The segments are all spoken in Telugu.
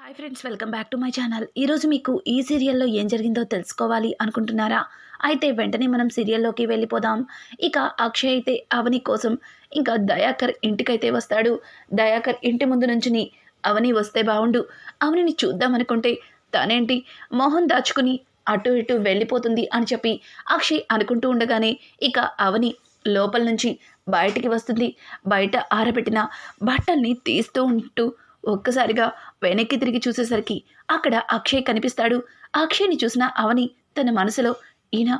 Hi friends, welcome back to my channel. ఈరోజు మీకు ఈ సీరియల్లో ఏం జరిగిందో తెలుసుకోవాలి అనుకుంటున్నారా? అయితే వెంటనే మనం సీరియల్లోకి వెళ్ళిపోదాం. ఇక అక్షయ్ అయితే అవని కోసం ఇంకా దయాకర్ ఇంటికైతే వస్తాడు. దయాకర్ ఇంటి ముందు నుంచుని అవని వస్తే బాగుండు, అవనిని చూద్దామనుకుంటే తనేంటి మొహం దాచుకుని అటు ఇటు వెళ్ళిపోతుంది అని చెప్పి అక్షయ్ అనుకుంటూ ఉండగానే ఇక అవని లోపల నుంచి బయటికి వస్తుంది. బయట ఆరబెట్టిన బట్టల్ని తీస్తూ ఉంటూ ఒక్కసారిగా వెనక్కి తిరిగి చూసేసరికి అక్కడ అక్షయ్ కనిపిస్తాడు. అక్షయ్ని చూసిన అవని తన మనసులో, ఈయన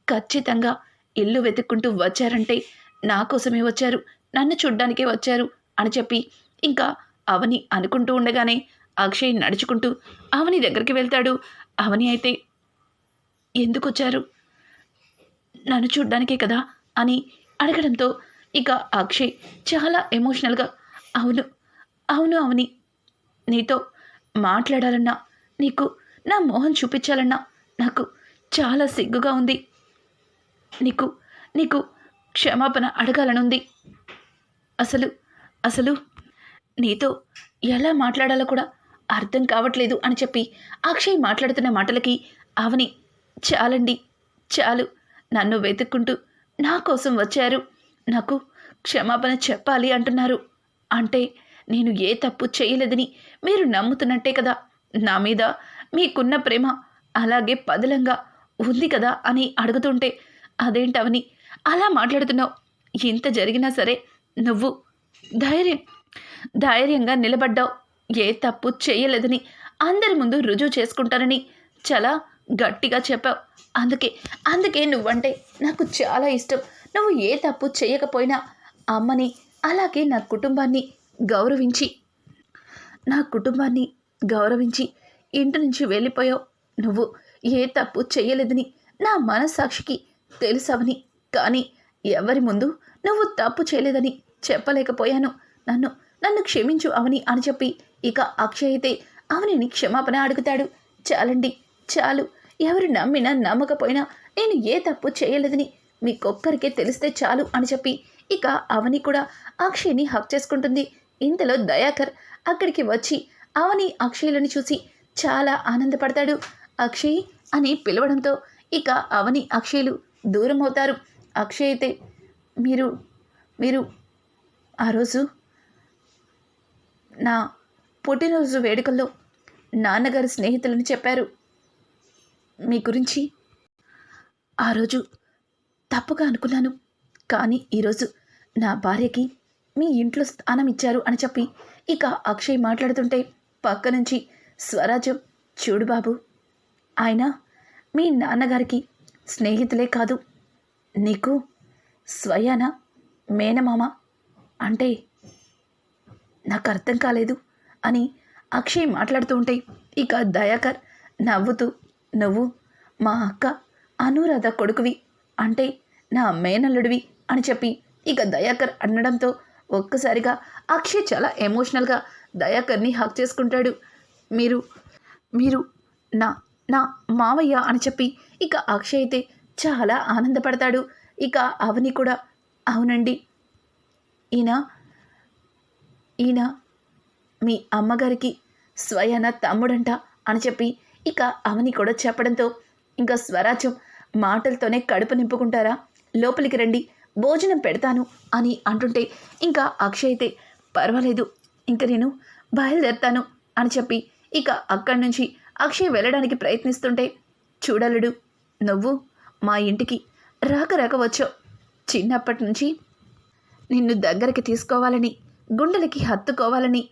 ఖచ్చితంగా ఇల్లు వెతుక్కుంటూ వచ్చారంటే నా కోసమే వచ్చారు, నన్ను చూడ్డానికే వచ్చారు అని చెప్పి ఇంకా అవని అనుకుంటూ ఉండగానే అక్షయ్ నడుచుకుంటూ అవని దగ్గరికి వెళ్తాడు. అవని అయితే, ఎందుకు వచ్చారు? నన్ను చూడ్డానికే కదా అని అడగడంతో ఇక అక్షయ్ చాలా ఎమోషనల్గా, అవును అవును అవని, నీతో మాట్లాడాలన్నా, నీకు నా మోహన్ చూపించాలన్నా నాకు చాలా సిగ్గుగా ఉంది. నీకు నీకు క్షమాపణ అడగాలనుంది. అసలు అసలు నీతో ఎలా మాట్లాడాలో కూడా అర్థం కావట్లేదు అని చెప్పి అక్షయ్ మాట్లాడుతున్న మాటలకి అవని, చాలండి చాలు, నన్ను వెతుక్కుంటూ నా కోసం వచ్చారు, నాకు క్షమాపణ చెప్పాలి అంటున్నారు అంటే నేను ఏ తప్పు చేయలేదని మీరు నమ్ముతున్నట్టే కదా, నా మీద మీకున్న ప్రేమ అలాగే పదిలంగా ఉంది కదా అని అడుగుతుంటే, అదేంటవని అలా మాట్లాడుతున్నావు? ఇంత జరిగినా సరే నువ్వు ధైర్యంగా నిలబడ్డావు. ఏ తప్పు చేయలేదని అందరి ముందు రుజువు చేసుకుంటానని చాలా గట్టిగా చెప్పావు. అందుకే నువ్వంటే నాకు చాలా ఇష్టం. నువ్వు ఏ తప్పు చేయకపోయినా అమ్మని అలాగే నా కుటుంబాన్ని గౌరవించి ఇంటి నుంచి వెళ్ళిపోయావు. నువ్వు ఏ తప్పు చేయలేదని నా మనస్సాక్షికి తెలుసవని, కానీ ఎవరి ముందు నువ్వు తప్పు చేయలేదని చెప్పలేకపోయాను. నన్ను క్షమించు అవని అని చెప్పి ఇక అక్షయ్ అయితే అవనిని క్షమాపణ అడుగుతాడు. చాలండి చాలు, ఎవరు నమ్మినా నమ్మకపోయినా నేను ఏ తప్పు చేయలేదని మీకొక్కరికే తెలిస్తే చాలు అని చెప్పి ఇక అవని కూడా అక్షయ్ని హక్ చేసుకుంటుంది. ఇంతలో దయాకర్ అక్కడికి వచ్చి అవని అక్షయ్లను చూసి చాలా ఆనందపడతాడు. అక్షయ్ అని పిలవడంతో ఇక అవని అక్షయ్లు దూరం అవుతారు. అక్షయ్ అయితే, మీరు ఆ రోజు నా పుట్టినరోజు వేడుకల్లో నాన్నగారు స్నేహితులని చెప్పారు మీ గురించి. ఆ రోజు తప్పుగా అనుకున్నాను, కానీ ఈరోజు నా భార్యకి మీ ఇంట్లో స్థానం ఇచ్చారు అని చెప్పి ఇక అక్షయ్ మాట్లాడుతుంటే పక్క నుంచి స్వరాజ్యం, చూడు బాబు, ఆయన మీ నాన్నగారికి స్నేహితులే కాదు, నీకు స్వయాన మేనమామ అంటే నాకు అర్థం కాలేదు అని అక్షయ్ మాట్లాడుతూ ఉంటే ఇక దయాకర్ నవ్వుతూ, నువ్వు మా అక్క అనురాధ కొడుకువి, అంటే నా మేనల్లుడివి అని చెప్పి ఇక దయాకర్ అనడంతో ఒక్కసారిగా అక్షయ్ చాలా ఎమోషనల్గా దయాకర్ని హక్ చేసుకుంటాడు. మీరు నా నా మావయ్య అని చెప్పి ఇక అక్షయ్ అయితే చాలా ఆనందపడతాడు. ఇక అవని కూడా, అవునండి, ఈయన మీ అమ్మగారికి స్వయాన తమ్ముడంట అని చెప్పి ఇక అవని కూడా చెప్పడంతో ఇంకా స్వరాజ్యం, మాటలతోనే కడుపు నింపుకుంటారా, లోపలికి రండి, భోజనం పెడతాను అని అంటుంటే ఇంకా అక్షయ్ అయితే, పర్వాలేదు, ఇంక నేను బయలుదేరుతాను అని చెప్పి ఇక అక్కడి నుంచి అక్షయ్ వెళ్ళడానికి ప్రయత్నిస్తుంటే, చూడలుడు, నువ్వు మా ఇంటికి రాక వచ్చావు. చిన్నప్పటి నుంచి నిన్ను దగ్గరికి తీసుకోవాలని, గుండెలకి హత్తుకోవాలని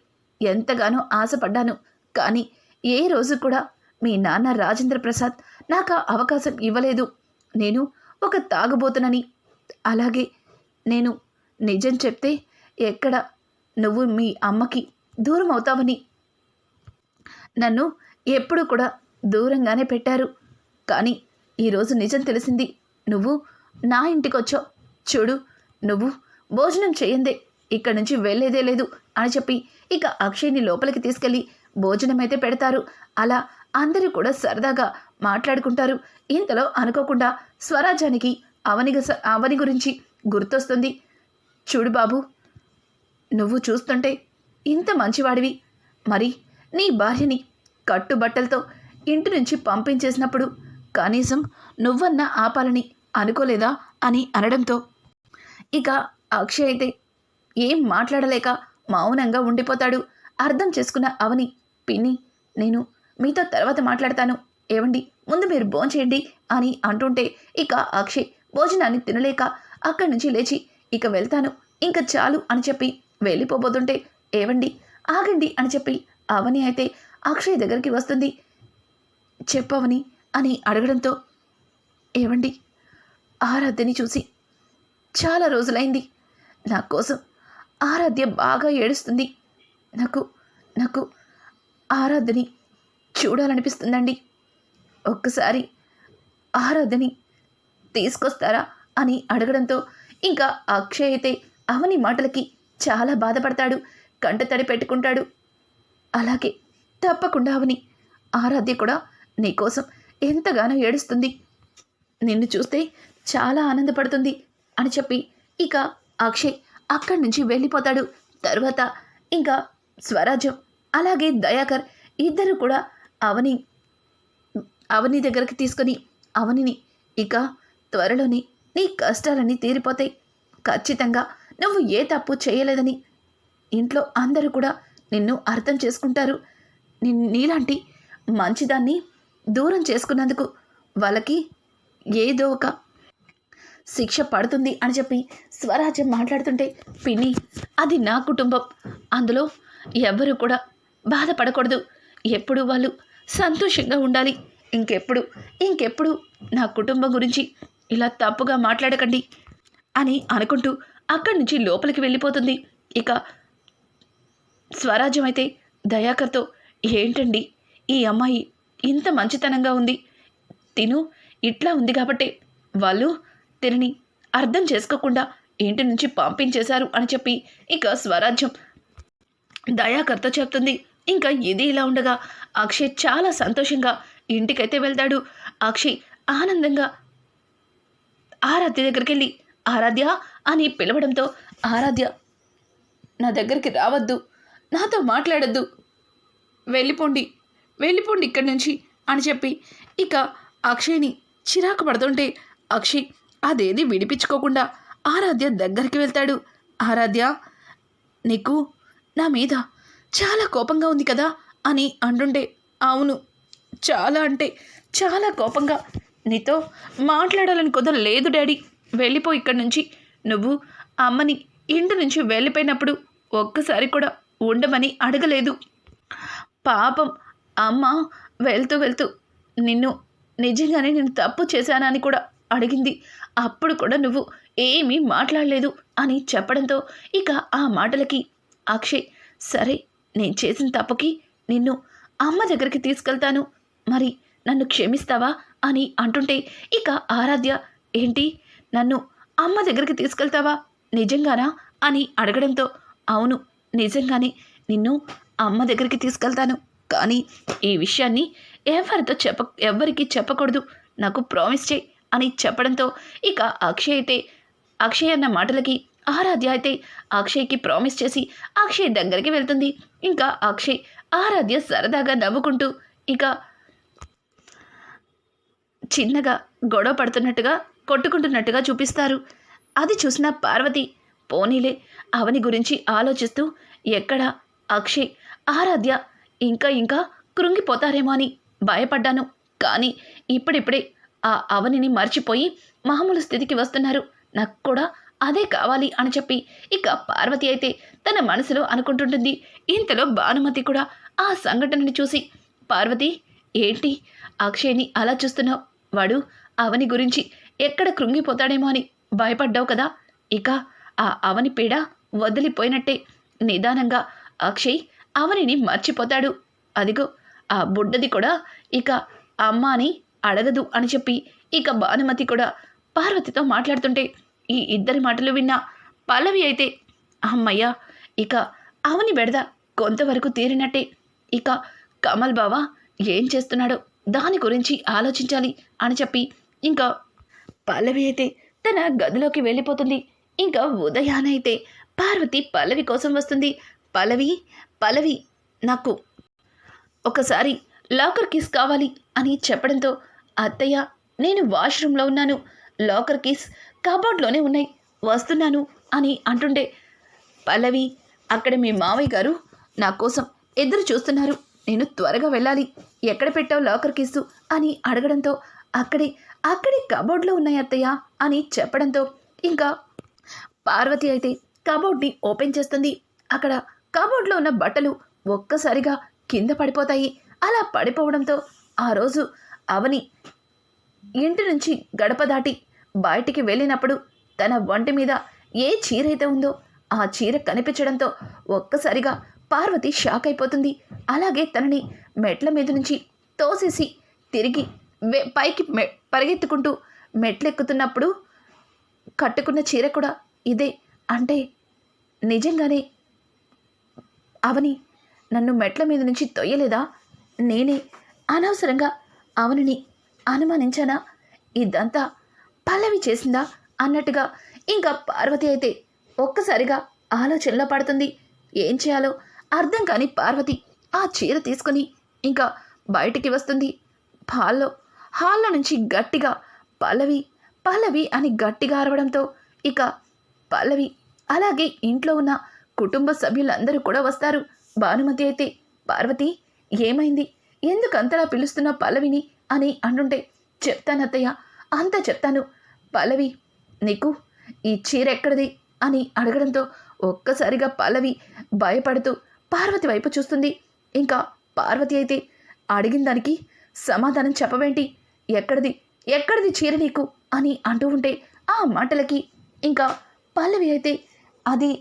ఎంతగానో ఆశపడ్డాను, కానీ ఏ రోజు కూడా మీ నాన్న రాజేంద్ర ప్రసాద్ నాకు ఆ అవకాశం ఇవ్వలేదు. నేను ఒక తాగుబోతునని, అలాగే నేను నిజం చెప్తే ఎక్కడ నువ్వు మీ అమ్మకి దూరం అవుతావని నన్ను ఎప్పుడు కూడా దూరంగానే పెట్టారు. కానీ ఈరోజు నిజం తెలిసింది, నువ్వు నా ఇంటికి వచ్చావు. చూడు, నువ్వు భోజనం చేయందే ఇక్కడి నుంచి వెళ్ళేదే లేదు అని చెప్పి ఇక అక్షయ్ని లోపలికి తీసుకెళ్ళి భోజనం అయితే పెడతారు. అలా అందరూ కూడా సరదాగా మాట్లాడుకుంటారు. ఇంతలో అనుకోకుండా స్వరాజ్యానికి అవని గురించి గుర్తొస్తుంది. చూడు బాబు, నువ్వు చూస్తుంటే ఇంత మంచివాడివి, మరి నీ భార్యని కట్టుబట్టలతో ఇంటి నుంచి పంపించేసినప్పుడు కనీసం నువ్వన్నా ఆపాలని అనుకోలేదా అని అనడంతో ఇక అక్షయ్ అయితే ఏం మాట్లాడలేక మౌనంగా ఉండిపోతాడు. అర్థం చేసుకున్న అవని, పిన్ని నేను మీతో తర్వాత మాట్లాడతాను, ఏవండి ముందు మీరు భోంచేయండి అని అంటుంటే ఇక అక్షయ్ భోజనాన్ని తినలేక అక్కడి నుంచి లేచి ఇక వెళ్తాను ఇంకా చాలు అని చెప్పి వెళ్ళిపోబోతుంటే ఏవండి ఆగండి అని చెప్పి అవని అయితే అక్షయ్ దగ్గరికి వస్తుంది. చెప్పవని అని అడగడంతో ఏవండి ఆరాధ్యని చూసి చాలా రోజులైంది, నా కోసం ఆరాధ్య బాగా ఏడుస్తుంది, నాకు నాకు ఆరాధ్యని చూడాలనిపిస్తుందండి, ఒక్కసారి ఆరాధ్యని తీసుకొస్తారా అని అడగడంతో ఇంకా అక్షయ్ అయితే అవని మాటలకి చాలా బాధపడతాడు, కంటతడి పెట్టుకుంటాడు. అలాగే తప్పకుండా అవని, ఆరాధ్య కూడా నీకోసం ఎంతగానో ఏడుస్తుంది, నిన్ను చూస్తే చాలా ఆనందపడుతుంది అని చెప్పి ఇక అక్షయ్ అక్కడి నుంచి వెళ్ళిపోతాడు. తర్వాత ఇంకా స్వరాజ్యం అలాగే దయాకర్ ఇద్దరు కూడా అవని దగ్గరికి తీసుకొని అవనిని ఇక త్వరలోని నీ కష్టాలన్నీ తీరిపోతాయి, ఖచ్చితంగా నువ్వు ఏ తప్పు చేయలేదని ఇంట్లో అందరూ కూడా నిన్ను అర్థం చేసుకుంటారు, నీలాంటి మంచిదాన్ని దూరం చేసుకున్నందుకు వాళ్ళకి ఏదో ఒక శిక్ష పడుతుంది అని చెప్పి స్వరాజ్యం మాట్లాడుతుంటే పిన్ని అది నా కుటుంబం, అందులో ఎవ్వరూ కూడా బాధపడకూడదు, ఎప్పుడు వాళ్ళు సంతోషంగా ఉండాలి, ఇంకెప్పుడు నా కుటుంబం గురించి ఇలా తప్పుగా మాట్లాడకండి అని అనుకుంటూ అక్కడి నుంచి లోపలికి వెళ్ళిపోతుంది. ఇక స్వరాజ్యం అయితే దయాకర్తో ఏంటండి ఈ అమ్మాయి ఇంత మంచితనంగా ఉంది, తిను ఇట్లా ఉంది కాబట్టే వాళ్ళు తినని అర్థం చేసుకోకుండా ఇంటి నుంచి పంపించేశారు అని చెప్పి ఇక స్వరాజ్యం దయాకర్తో చెప్తుంది. ఇంకా ఇది ఇలా ఉండగా అక్షయ్ చాలా సంతోషంగా ఇంటికైతే వెళ్తాడు. అక్షయ్ ఆనందంగా ఆరాధ్య దగ్గరికి వెళ్ళి ఆరాధ్య అని పిలవడంతో ఆరాధ్య నా దగ్గరికి రావద్దు, నాతో మాట్లాడద్దు, వెళ్ళిపోండి ఇక్కడి నుంచి అని చెప్పి ఇక అక్షయ్ని చిరాకు పడుతుంటే అక్షయ్ అదేది విడిపించుకోకుండా ఆరాధ్య దగ్గరికి వెళ్తాడు. ఆరాధ్య నీకు నా మీద చాలా కోపంగా ఉంది కదా అని అంటుంటే అవును, చాలా అంటే చాలా కోపంగా, నీతో మాట్లాడాలని కుదరలేదు డాడీ, వెళ్ళిపో ఇక్కడి నుంచి, నువ్వు అమ్మని ఇంటి నుంచి వెళ్ళిపోయినప్పుడు ఒక్కసారి కూడా ఉండమని అడగలేదు, పాపం అమ్మ వెళ్తూ నిన్ను నిజంగానే నేను తప్పు చేశానని కూడా అడిగింది, అప్పుడు కూడా నువ్వు ఏమీ మాట్లాడలేదు అని చెప్పడంతో ఇక ఆ మాటలకి అక్షయ్ సరే నేను చేసిన తప్పుకి నిన్ను అమ్మ దగ్గరికి తీసుకెళ్తాను, మరి నన్ను క్షమిస్తావా అని అంటుంటే ఇక ఆరాధ్య ఏంటి నన్ను అమ్మ దగ్గరికి తీసుకెళ్తావా నిజంగానా అని అడగడంతో అవును నిజంగానే నిన్ను అమ్మ దగ్గరికి తీసుకెళ్తాను, కానీ ఈ విషయాన్ని ఎవ్వరికీ చెప్పకూడదు, నాకు ప్రామిస్ చేయి అని చెప్పడంతో ఇక అక్షయ్ అన్న మాటలకి ఆరాధ్య అయితే అక్షయ్కి ప్రామిస్ చేసి అక్షయ్ దగ్గరికి వెళ్తుంది. ఇంకా అక్షయ్ ఆరాధ్య సరదాగా నవ్వుకుంటూ ఇక చిన్నగా గొడవ పడుతున్నట్టుగా కొట్టుకుంటున్నట్టుగా చూపిస్తారు. అది చూసిన పార్వతి పోనీలే అవని గురించి ఆలోచిస్తూ ఎక్కడ అక్షయ్ ఆరాధ్య ఇంకా కృంగిపోతారేమో అని భయపడ్డాను, కానీ ఇప్పుడిప్పుడే ఆ అవనిని మర్చిపోయి మామూలు స్థితికి వస్తున్నారు, నాకు కూడా అదే కావాలి అని చెప్పి ఇక పార్వతి అయితే తన మనసులో అనుకుంటుంటుంది. ఇంతలో భానుమతి కూడా ఆ సంఘటనని చూసి పార్వతి ఏంటి అక్షయ్ని అలా చూస్తున్నావు, వాడు అవని గురించి ఎక్కడ కృంగిపోతాడేమో అని భయపడ్డావు కదా, ఇక ఆ అవని పీడ వదిలిపోయినట్టే, నిదానంగా అక్షయ్ అవనిని మర్చిపోతాడు, అదిగో ఆ బుడ్డది కూడా ఇక అమ్మ అని అడగదు అని చెప్పి ఇక భానుమతి కూడా పార్వతితో మాట్లాడుతుంటే ఈ ఇద్దరి మాటలు విన్న పల్లవి అయితే అమ్మయ్య ఇక అవని బెడద కొంతవరకు తీరినట్టే, ఇక కమల్ బావ ఏం చేస్తున్నాడో దాని గురించి ఆలోచించాలి అని చెప్పి ఇంకా పల్లవి అయితే తన గదిలోకి వెళ్ళిపోతుంది. ఇంకా ఉదయానైతే పార్వతి పల్లవి కోసం వస్తుంది. పల్లవి నాకు ఒకసారి లాకర్ కీస్ కావాలి అని చెప్పడంతో, అత్తయ్య నేను వాష్రూమ్లో ఉన్నాను, లాకర్ కీస్ కబోర్డ్లోనే ఉన్నాయి, వస్తున్నాను అని అంటుండే, పల్లవి అక్కడ మీ మావయ్య గారు నా కోసం ఎదురు చూస్తున్నారు, నేను త్వరగా వెళ్ళాలి, ఎక్కడ పెట్టావు లాకర్ కీసు అని అడగడంతో, అక్కడే కబోర్డ్లో ఉన్నాయి అత్తయ్య అని చెప్పడంతో, ఇంకా పార్వతి అయితే కబోర్డ్ని ఓపెన్ చేస్తుంది. అక్కడ కబోర్డ్లో ఉన్న బట్టలు ఒక్కసారిగా కింద పడిపోతాయి. అలా పడిపోవడంతో ఆ రోజు అవని ఇంటి నుంచి గడప దాటి బయటికి వెళ్ళినప్పుడు తన ఒంటి మీద ఏ చీర అయితే ఉందో ఆ చీర కనిపించడంతో ఒక్కసారిగా పార్వతి షాక్ అయిపోతుంది. అలాగే తనని మెట్ల మీద నుంచి తోసేసి తిరిగి పైకి పరిగెత్తుకుంటూ మెట్లెక్కుతున్నప్పుడు కట్టుకున్న చీర కూడా ఇదే. అంటే నిజంగానే అవని నన్ను మెట్ల మీద నుంచి తొయ్యలేదా? నేనే అనవసరంగా అవనిని అనుమానించానా? ఇదంతా పల్లవి చేసిందా అన్నట్టుగా ఇంకా పార్వతి అయితే ఒక్కసారిగా ఆలోచనలో పడుతుంది. ఏం చేయాలో అర్థం కాని పార్వతి ఆ చీర తీసుకుని ఇంకా బయటికి వస్తుంది. హాల్లో నుంచి గట్టిగా పల్లవి పల్లవి అని గట్టిగా అరవడంతో ఇక పల్లవి అలాగే ఇంట్లో ఉన్న కుటుంబ సభ్యులందరూ కూడా వస్తారు. భానుమతి అయితే, పార్వతి ఏమైంది, ఎందుకు అంతలా పిలుస్తున్న పల్లవిని అని అంటుంటే, చెప్తానత్తయ్య, అంతా చెప్తాను. పల్లవి నీకు ఈ చీర ఎక్కడిది అని అడగడంతో ఒక్కసారిగా పల్లవి భయపడుతూ పార్వతి వైపు చూస్తుంది. ఇంకా పార్వతి అయితే అడిగిన దానికి సమాధానం చెప్పవేంటి, ఎక్కడిది చీర నీకు అని అంటూ ఉంటే ఆ మాటలకి ఇంకా పల్లవి అయితే అది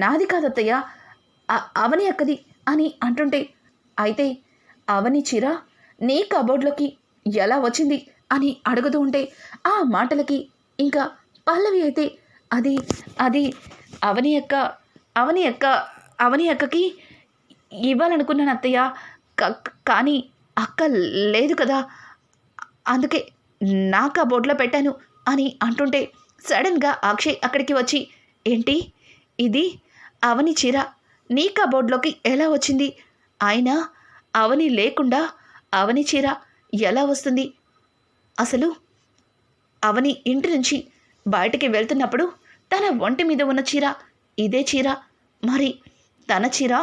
నాది కాదత్తయ్య, అవని అక్కది అని అంటుంటే, అయితే అవని చీర నీ కబోర్డ్లోకి ఎలా వచ్చింది అని అడుగుతూ ఉంటే ఆ మాటలకి ఇంకా పల్లవి అయితే అది అవని అక్కకి ఇవ్వాలనుకున్నాను అత్తయ్య, కానీ అక్క లేదు కదా, అందుకే నా కబోర్డ్లో పెట్టాను అని అంటుంటే సడన్గా అక్షయ్ అక్కడికి వచ్చి, ఏంటి ఇది అవని చీర నీ కబోర్డ్లోకి ఎలా వచ్చింది? అయినా అవని లేకుండా అవని చీర ఎలా వస్తుంది? అసలు అవని ఇంటి నుంచి బయటికి వెళ్తున్నప్పుడు తన ఒంటి మీద ఉన్న చీర ఇదే చీర, మరి తన చీర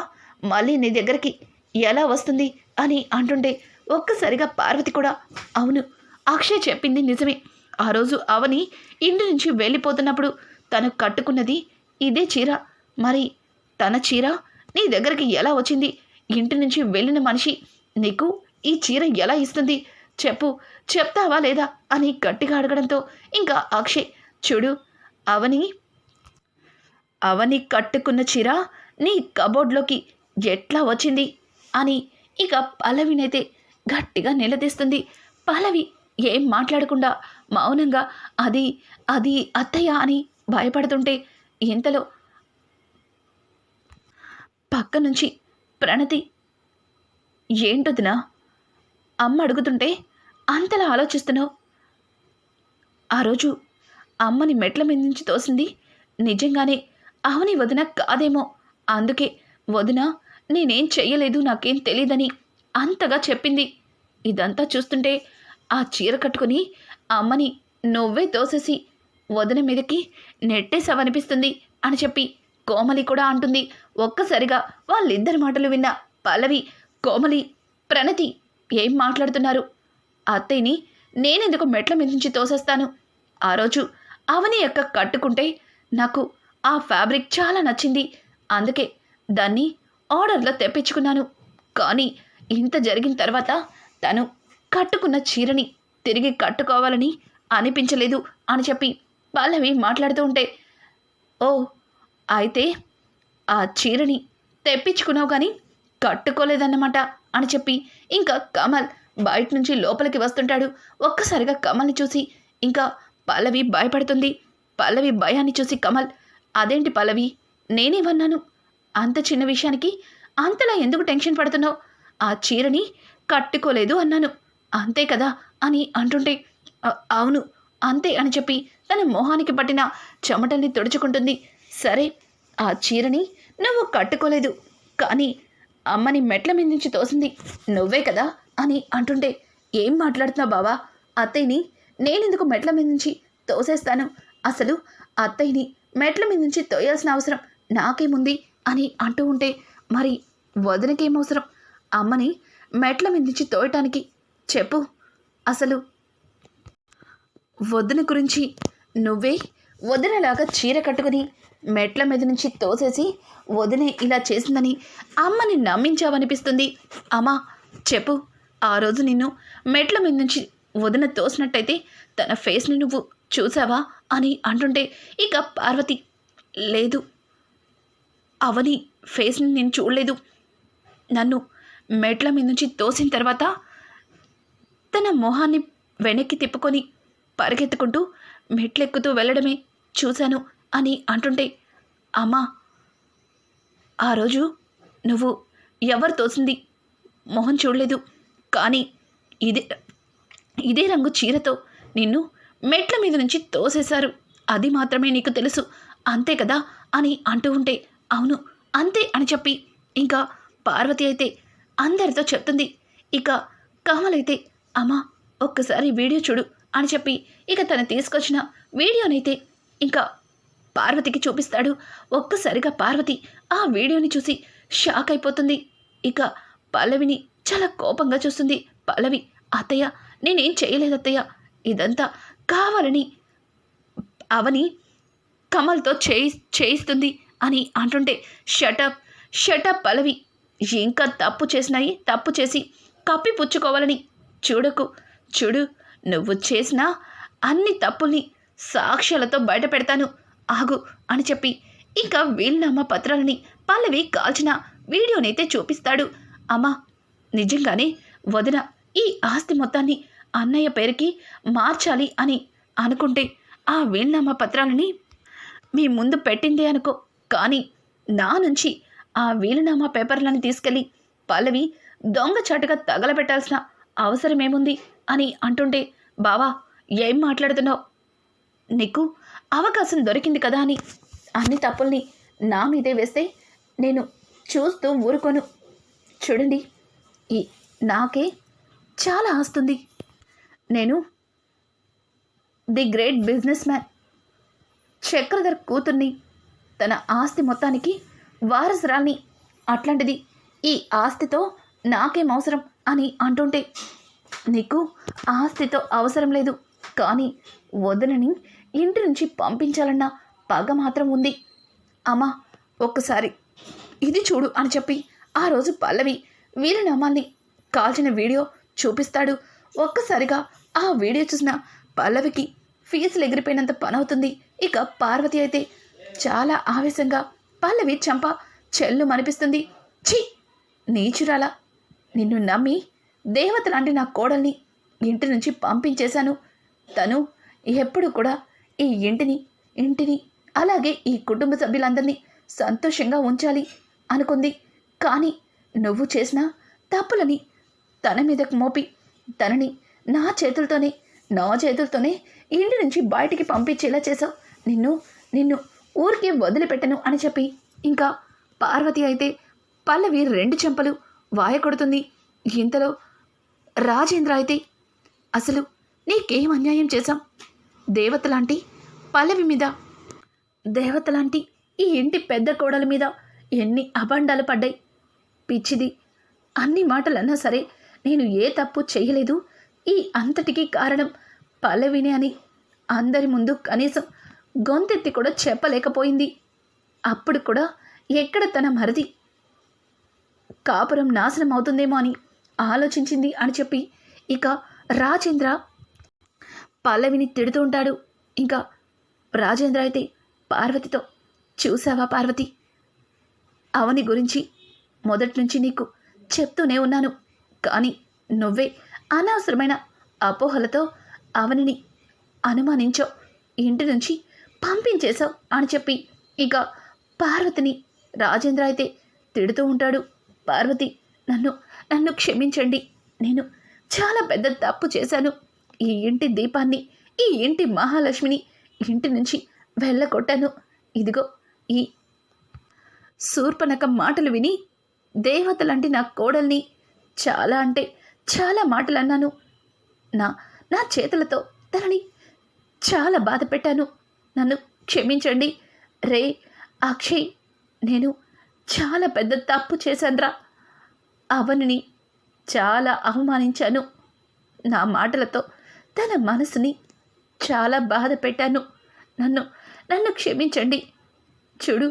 మళ్ళీ నీ దగ్గరికి ఎలా వస్తుంది అని అంటుంటే ఒక్కసారిగా పార్వతి కూడా, అవును అక్షయ్ చెప్పింది నిజమే, ఆ రోజు అవని ఇంటి నుంచి వెళ్ళిపోతున్నప్పుడు తను కట్టుకున్నది ఇదే చీర, మరి తన చీర నీ దగ్గరికి ఎలా వచ్చింది? ఇంటి నుంచి వెళ్ళిన మనిషి నీకు ఈ చీర ఎలా ఇస్తుంది? చెప్తావా లేదా అని గట్టిగా అడగడంతో ఇంకా అక్షయ్, చూడు అవని కట్టుకున్న చీర నీ కబోర్డ్లోకి ఎట్లా వచ్చింది అని ఇక పల్లవినైతే గట్టిగా నిలదీస్తుంది. పల్లవి ఏం మాట్లాడకుండా మౌనంగా అది అత్తయ్య అని భయపడుతుంటే ఇంతలో పక్క నుంచి ప్రణతి, ఏంటొదినా అమ్మ అడుగుతుంటే అంతలా ఆలోచిస్తున్నావు? ఆ రోజు అమ్మని మెట్ల మీద నుంచి తోసింది నిజంగానే అవని వదిన కాదేమో, అందుకే వదిన నేనేం చెయ్యలేదు, నాకేం తెలీదని అంతగా చెప్పింది. ఇదంతా చూస్తుంటే ఆ చీర కట్టుకుని అమ్మని నువ్వే తోసేసి వదిన మీదకి నెట్టేసావనిపిస్తుంది అని చెప్పి కోమలి కూడా అంటుంది. ఒక్కసారిగా వాళ్ళిద్దరి మాటలు విన్న పల్లవి, కోమలి, ప్రణతి ఏం మాట్లాడుతున్నారు? అత్తయ్యని నేనెందుకు మెట్ల మీద నుంచి తోసేస్తాను? ఆ రోజు అవని యొక్క కట్టుకుంటే నాకు ఆ ఫ్యాబ్రిక్ చాలా నచ్చింది, అందుకే దాన్ని ఆర్డర్లో తెప్పించుకున్నాను. కానీ ఇంత జరిగిన తర్వాత తను కట్టుకున్న చీరని తిరిగి కట్టుకోవాలని అనిపించలేదు అని చెప్పి పల్లవి మాట్లాడుతూ ఉంటే, ఓ అయితే ఆ చీరని తెప్పించుకున్నావు కానీ కట్టుకోలేదన్నమాట అని చెప్పి ఇంకా కమల్ బయట నుంచి లోపలికి వస్తుంటాడు. ఒక్కసారిగా కమల్ని చూసి ఇంకా పల్లవి భయపడుతుంది. పల్లవి భయాన్ని చూసి కమల్, అదేంటి పల్లవి, నేనేమన్నాను? అంత చిన్న విషయానికి అంతలా ఎందుకు టెన్షన్ పడుతున్నావు? ఆ చీరని కట్టుకోలేదు అన్నాను, అంతే కదా అని అంటుంటే, అవును అంతే అని చెప్పి తన మొహానికి పట్టిన చెమటల్ని తుడుచుకుంటుంది. సరే, ఆ చీరని నువ్వు కట్టుకోలేదు, కానీ అమ్మని మెట్ల మీద నుంచి తోసింది నువ్వే కదా అని అంటుంటే, ఏం మాట్లాడుతున్నావు బావా? అత్తయ్యని నేనెందుకు మెట్ల మీద నుంచి తోసేస్తాను? అసలు అత్తయ్యని మెట్ల మీద నుంచి తోయాల్సిన అవసరం నాకేముంది అని అంటూ ఉంటే, మరి వదినకేం అవసరం అమ్మని మెట్ల మీద నుంచి తోయటానికి? చెప్పు అసలు. వదిన గురించి నువ్వే వదినలాగా చీర కట్టుకుని మెట్ల మీద నుంచి తోసేసి వదినే ఇలా చేసిందని అమ్మని నమ్మించావనిపిస్తుంది. అమ్మా చెప్పు, ఆ రోజు నిన్ను మెట్ల మీద నుంచి వదిన తోసినట్టయితే తన ఫేస్ని నువ్వు చూసావా అని అంటుంటే, ఇక పార్వతి, లేదు అవని ఫేస్ని నేను చూడలేదు. నన్ను మెట్ల మీద నుంచి తోసిన తర్వాత తన మొహాన్ని వెనక్కి తిప్పుకొని పరిగెత్తుకుంటూ మెట్లెక్కుతూ వెళ్ళడమే చూశాను అని అంటుంటే, అమ్మా ఆ రోజు నువ్వు ఎవరు తోసింది మొహం చూడలేదు, కానీ ఇదే రంగు చీరతో నిన్ను మెట్ల మీద నుంచి తోసేశారు, అది మాత్రమే నీకు తెలుసు అంతే కదా అని అంటూ ఉంటే, అవును అంతే అని చెప్పి ఇంకా పార్వతి అయితే అందరితో చెప్తుంది. ఇక కమలైతే, అమ్మా ఒక్కసారి వీడియో చూడు అని చెప్పి ఇక తను తీసుకొచ్చిన వీడియోనైతే ఇంకా పార్వతికి చూపిస్తాడు. ఒక్కసారిగా పార్వతి ఆ వీడియోని చూసి షాక్ అయిపోతుంది. ఇక పల్లవిని చాలా కోపంగా చూస్తుంది. పల్లవి, అత్తయ్య నేనేం చేయలేదు ఇదంతా కావాలని అవని కమల్తో చేయిస్తుంది అని అంటుంటే, షటప్ షటప్ పల్లవి, ఇంకా తప్పు చేసి కప్పిపుచ్చుకోవాలని చూడు, నువ్వు చేసిన అన్ని తప్పుల్ని సాక్ష్యాలతో బయట పెడతాను ఆగు అని చెప్పి ఇంకా వీలునామా పత్రాలని పల్లవి కాల్చిన వీడియోనైతే చూపిస్తాడు. అమ్మా నిజంగానే వదిన ఈ ఆస్తి మొత్తాన్ని అన్నయ్య పేరుకి మార్చాలి అని అనుకుంటే ఆ వీలునామా పత్రాలని మీ ముందు పెట్టిందే అనుకో, కానీ నా నుంచి ఆ వీలునామా పేపర్లని తీసుకెళ్ళి పల్లవి దొంగచాటుగా తగలబెట్టాల్సిన అవసరమేముంది అని అంటుంటే, బావా ఏం మాట్లాడుతున్నావు? నీకు అవకాశం దొరికింది కదా అని అన్ని తప్పుల్ని నా మీదే వేస్తే నేను చూస్తూ ఊరుకోను. చూడండి, నాకే చాలా ఆస్తుంది. నేను the great business man Chakradhar కూతుర్ని, తన ఆస్తి మొత్తానికి వారసురాల్ని. అట్లాంటిది ఈ ఆస్తితో నాకేం అవసరం అని అంటుంటే, నీకు ఆస్తితో అవసరం లేదు, కానీ వదినని ఇంటి నుంచి పంపించాలన్న పగ మాత్రం ఉంది. అమ్మా ఒక్కసారి ఇది చూడు అని చెప్పి ఆ రోజు పల్లవి వీలునామాల్ని కాల్చిన వీడియో చూపిస్తాడు. ఒక్కసారిగా ఆ వీడియో చూసిన పల్లవికి ఫీజులు ఎగిరిపోయినంత పనవుతుంది. ఇక పార్వతి అయితే చాలా ఆవేశంగా పల్లవి చంప చెల్లు మనిపిస్తుంది. ఛీ నీచురాలా, నిన్ను నమ్మి దేవత లాంటి నా కోడల్ని ఇంటి నుంచి పంపించేశాను. తను ఎప్పుడు కూడా ఈ ఇంటిని అలాగే ఈ కుటుంబ సభ్యులందరినీ సంతోషంగా ఉంచాలి అనుకుంది. కానీ నువ్వు చేసిన తప్పులని తన మీదకు మోపి తనని నా చేతులతోనే ఇంటి నుంచి బయటికి పంపించేలా చేసావు. నిన్ను ఊరికే వదిలిపెట్టను అని చెప్పి ఇంకా పార్వతి అయితే పల్లవి 2 చెంపలు వాయ కొడుతుంది. ఇంతలో రాజేంద్ర అయితే, అసలు నీకేం అన్యాయం చేశాం? దేవతలాంటి పల్లవి మీద, దేవతలాంటి ఈ ఇంటి పెద్ద కోడల మీద ఎన్ని అభండాలు పడ్డాయి. పిచ్చిది, అన్ని మాటలన్నా సరే నేను ఏ తప్పు చేయలేదు, ఈ అంతటికీ కారణం పల్లవినే అని అందరి ముందు కనీసం గొంతెత్తి కూడా చెప్పలేకపోయింది. అప్పుడు కూడా ఎక్కడ తన మరిది కాపురం నాశనం అవుతుందేమో అని ఆలోచించింది అని చెప్పి ఇక రాజేంద్ర పల్లవిని తిడుతూ ఉంటాడు. ఇంకా రాజేంద్ర అయితే పార్వతితో, చూసావా పార్వతి, అవని గురించి మొదటి నుంచి నీకు చెప్తూనే ఉన్నాను, కానీ నువ్వే అనవసరమైన అపోహలతో అవనిని అనుమానించావు, ఇంటి నుంచి పంపించేశావు అని చెప్పి ఇక పార్వతిని రాజేంద్ర అయితే తిడుతూ ఉంటాడు. పార్వతి, నన్ను క్షమించండి, నేను చాలా పెద్ద తప్పు చేశాను. ఈ ఇంటి దీపాన్ని, ఈ ఇంటి మహాలక్ష్మిని ఇంటి నుంచి వెళ్ళగొట్టాను. ఇదిగో ఈ శూర్పణఖ మాటలు విని దేవతలాంటి నా కోడల్ని చాలా అంటే చాలా మాటలు అన్నాను. నా నా చేతులతో తనని చాలా బాధ పెట్టాను. నన్ను క్షమించండి. రే అక్షయ్, నేను చాలా పెద్ద తప్పు చేశానురా. అవనిని చాలా అవమానించాను. నా మాటలతో తన మనసుని చాలా బాధ పెట్టాను. నన్ను నన్ను క్షమించండి. చూడు,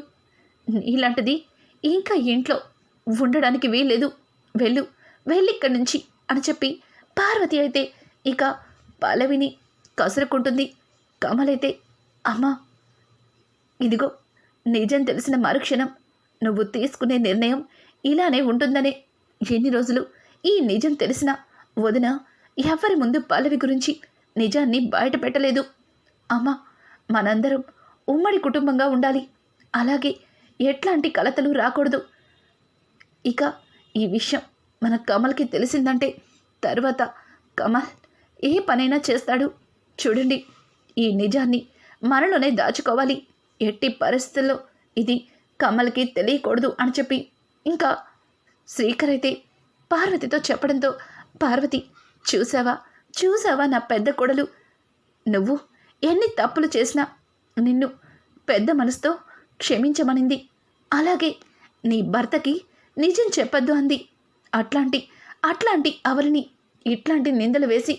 నీలాంటిది ఇంకా ఇంట్లో ఉండడానికి వీల్లేదు. వెళ్ళిక్కడి నుంచి అని చెప్పి పార్వతి అయితే ఇక పల్లవిని కసురుకుంటుంది. కమలైతే, అమ్మా ఇదిగో, నిజం తెలిసిన మరుక్షణం నువ్వు తీసుకునే నిర్ణయం ఇలానే ఉంటుందనే. ఎన్ని రోజులు ఈ నిజం తెలిసిన వదిన ఎవరి ముందు పల్లవి గురించి నిజాన్ని బయట పెట్టలేదు. అమ్మా, మనందరం ఉమ్మడి కుటుంబంగా ఉండాలి. అలాగే ఎట్లాంటి కలతలు రాకూడదు. ఇక ఈ విషయం మన కమల్కి తెలిసిందంటే తర్వాత కమల్ ఏ పనైనా చేస్తాడు. చూడండి, ఈ నిజాన్ని మనలోనే దాచుకోవాలి. ఎట్టి పరిస్థితుల్లో ఇది కమల్కి తెలియకూడదు అని చెప్పి ఇంకా శ్రీకర్ అయితే పార్వతితో చెప్పడంతో, పార్వతి, చూసావా నా పెద్ద కొడలు, నువ్వు ఎన్ని తప్పులు చేసినా నిన్ను పెద్ద మనసుతో క్షమించమనింది. అలాగే నీ భర్తకి నిజం చెప్పొద్దు అంది. అట్లాంటి అవరిని ఇట్లాంటి నిందలు వేసి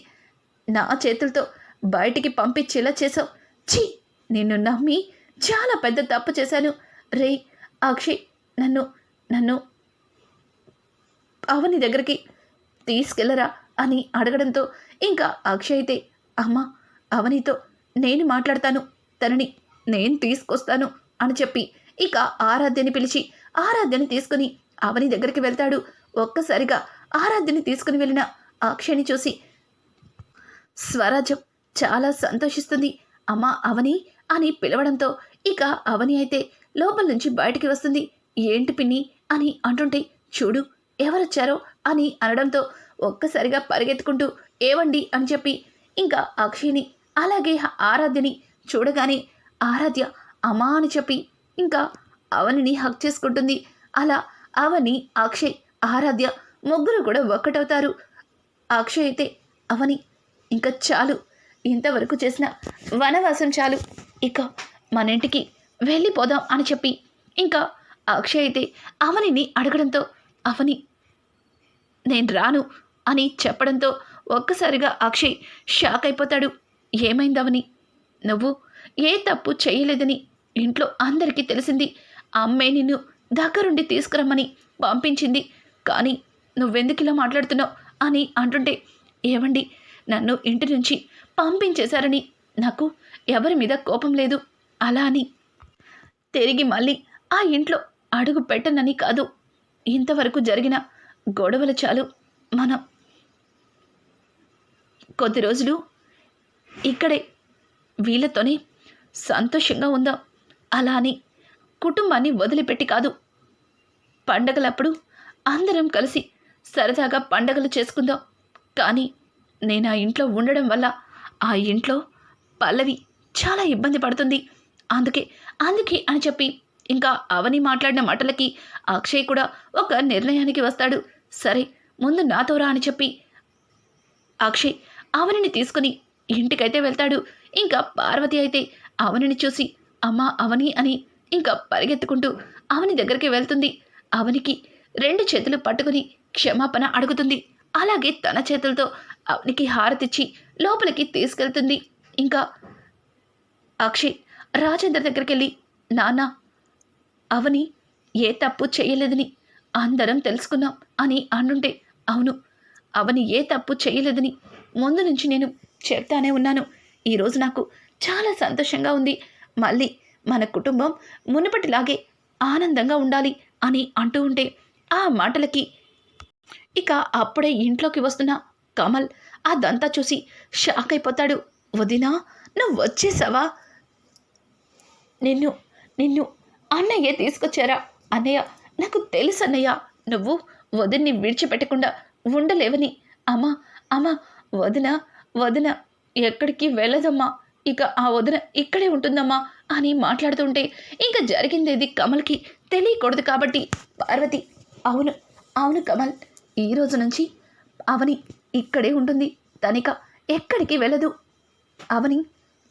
నా చేతులతో బయటికి పంపించేలా చేసావు. ఛీ, నిన్ను నమ్మి చాలా పెద్ద తప్పు చేశాను. రే అక్షయ్, నన్ను అవని దగ్గరికి తీసుకెళ్ళరా అని అడగడంతో ఇంకా అక్షయ్ అయితే, అమ్మా, అవనితో నేను మాట్లాడతాను, తనని నేను తీసుకొస్తాను అని చెప్పి ఇక ఆరాధ్యని పిలిచి ఆరాధ్యని తీసుకుని అవని దగ్గరికి వెళ్తాడు. ఒక్కసారిగా ఆరాధ్యని తీసుకుని వెళ్ళిన అక్షయ్ని చూసి స్వరాజ్యం చాలా సంతోషిస్తుంది. అమ్మా అవని అని పిలవడంతో ఇక అవని అయితే లోపల నుంచి బయటికి వస్తుంది. ఏంటి పిన్ని అని అంటుంటే, చూడు ఎవరొచ్చారో అని అనడంతో ఒక్కసారిగా పరిగెత్తుకుంటూ ఏవండి అని చెప్పి ఇంకా అక్షయ్ని అలాగే ఆరాధ్యని చూడగానే ఆరాధ్య అమ్మా అని చెప్పి ఇంకా అవనిని హక్ చేసుకుంటుంది. అలా అవని, అక్షయ్, ఆరాధ్య ముగ్గురు కూడా ఒక్కటవుతారు. అక్షయ్ అయితే, అవని ఇంకా చాలు, ఇంతవరకు చేసిన వనవాసం చాలు, ఇక మన ఇంటికి వెళ్ళిపోదాం అని చెప్పి ఇంకా అక్షయ్ అయితే అవనిని అడగడంతో, అవని నేను రాను అని చెప్పడంతో ఒక్కసారిగా అక్షయ్ షాక్ అయిపోతాడు. ఏమైంది అవని, నువ్వు ఏ తప్పు చేయలేదని ఇంట్లో అందరికీ తెలిసింది. అమ్మే నిన్ను దగ్గరుండి తీసుకురమ్మని పంపించింది. కానీ నువ్వెందుకు ఇలా మాట్లాడుతున్నావు అని అంటుంటే, ఏవండి, నన్ను ఇంటి నుంచి పంపించేశారని నాకు ఎవరి మీద కోపం లేదు. అలా అని తిరిగి మళ్ళీ ఆ ఇంట్లో అడుగు పెట్టనని కాదు. ఇంతవరకు జరిగిన గొడవలు చాలు. మనం కొద్ది రోజులు ఇక్కడే వీళ్ళతోనే సంతోషంగా ఉందాం. అలా అని కుటుంబాన్ని వదిలిపెట్టి కాదు. పండగలప్పుడు అందరం కలిసి సరదాగా పండగలు చేసుకుందాం. కానీ నేను ఆ ఇంట్లో ఉండడం వల్ల ఆ ఇంట్లో పల్లవి చాలా ఇబ్బంది పడుతుంది. అందుకే అని చెప్పి ఇంకా అవని మాట్లాడిన మాటలకి అక్షయ్ కూడా ఒక నిర్ణయానికి వస్తాడు. సరే, ముందు నాతో రా అని చెప్పి అక్షయ్ అవనిని తీసుకుని ఇంటికైతే వెళ్తాడు. ఇంకా పార్వతి అయితే అవనిని చూసి, అమ్మా అవని అని ఇంకా పరిగెత్తుకుంటూ అవని దగ్గరికి వెళ్తుంది. అవనికి 2 చేతులు పట్టుకుని క్షమాపణ అడుగుతుంది. అలాగే తన చేతులతో అవనికి హారతిచ్చి లోపలికి తీసుకెళ్తుంది. ఇంకా అక్షయ్ రాజేంద్ర దగ్గరికి వెళ్ళి, నాన్న, అవని ఏ తప్పు చేయలేదని అందరం తెలుసుకున్నాం అని అంటుంటే, అవును, అవని ఏ తప్పు చేయలేదని ముందు నుంచి నేను చెప్తానే ఉన్నాను. ఈరోజు నాకు చాలా సంతోషంగా ఉంది. మళ్ళీ మన కుటుంబం మునుపటిలాగే ఆనందంగా ఉండాలి అని అంటూ ఉంటే ఆ మాటలకి ఇక అప్పుడే ఇంట్లోకి వస్తున్న కమల్ అదంతా చూసి షాక్ అయిపోతాడు. వదినా, నువ్వు వచ్చేసావా? నిన్ను అన్నయ్య తీసుకొచ్చారా? అన్నయ్య, నాకు తెలుసు అన్నయ్య, నువ్వు వదిన్ని విడిచిపెట్టకుండా ఉండలేవని. అమ్మా, వదిన ఎక్కడికి వెళ్ళదమ్మా, ఇక ఆ వదిన ఇక్కడే ఉంటుందమ్మా అని మాట్లాడుతుంటే ఇంకా జరిగిందేది కమల్కి తెలియకూడదు కాబట్టి పార్వతి, అవును అవును కమల్, ఈ రోజు నుంచి అవని ఇక్కడే ఉంటుంది. తనిక ఎక్కడికి వెళ్ళదు. అవని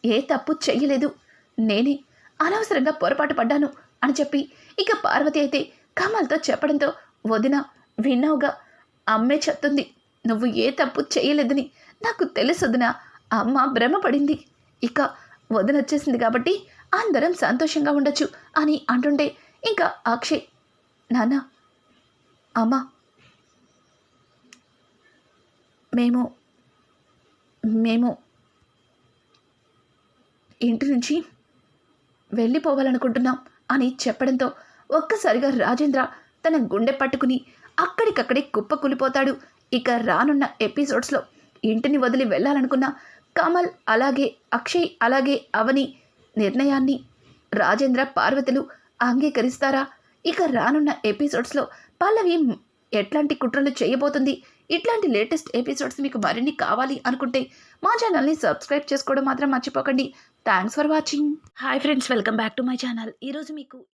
ఏ తప్పు చెయ్యలేదు. నేనే అనవసరంగా పొరపాటు పడ్డాను అని చెప్పి ఇక పార్వతి అయితే కమల్తో చెప్పడంతో, వదిన విన్నావుగా, అమ్మే చెప్తుంది నువ్వు ఏ తప్పు చేయలేదని. నాకు తెలుసు వదిన, అమ్మ భ్రమపడింది. ఇక వదిన వచ్చేసింది కాబట్టి అందరం సంతోషంగా ఉండొచ్చు అని అంటుంటే, ఇంకా అక్షయ్, నాన్న, అమ్మ, మేము మేము ఇంటి నుంచి వెళ్ళిపోవాలనుకుంటున్నాం అని చెప్పడంతో ఒక్కసారిగా రాజేంద్ర తన గుండె పట్టుకుని అక్కడికక్కడే కుప్పకూలిపోతాడు. ఇక రానున్న ఎపిసోడ్స్లో ఇంటిని వదిలి వెళ్ళాలనుకున్న కమల్ అలాగే అక్షయ్ అలాగే అవని నిర్ణయాన్ని రాజేంద్ర పార్వతులు అంగీకరిస్తారా? ఇక రానున్న ఎపిసోడ్స్లో పల్లవి ఎట్లాంటి కుట్రలు చేయబోతుంది? ఇట్లాంటి లేటెస్ట్ ఎపిసోడ్స్ మీకు మరిన్ని కావాలి అనుకుంటే మా ఛానల్ని సబ్స్క్రైబ్ చేసుకోవడం మాత్రం మర్చిపోకండి. Thanks for watching. Hi friends, welcome back to my channel. ఈరోజు మీకు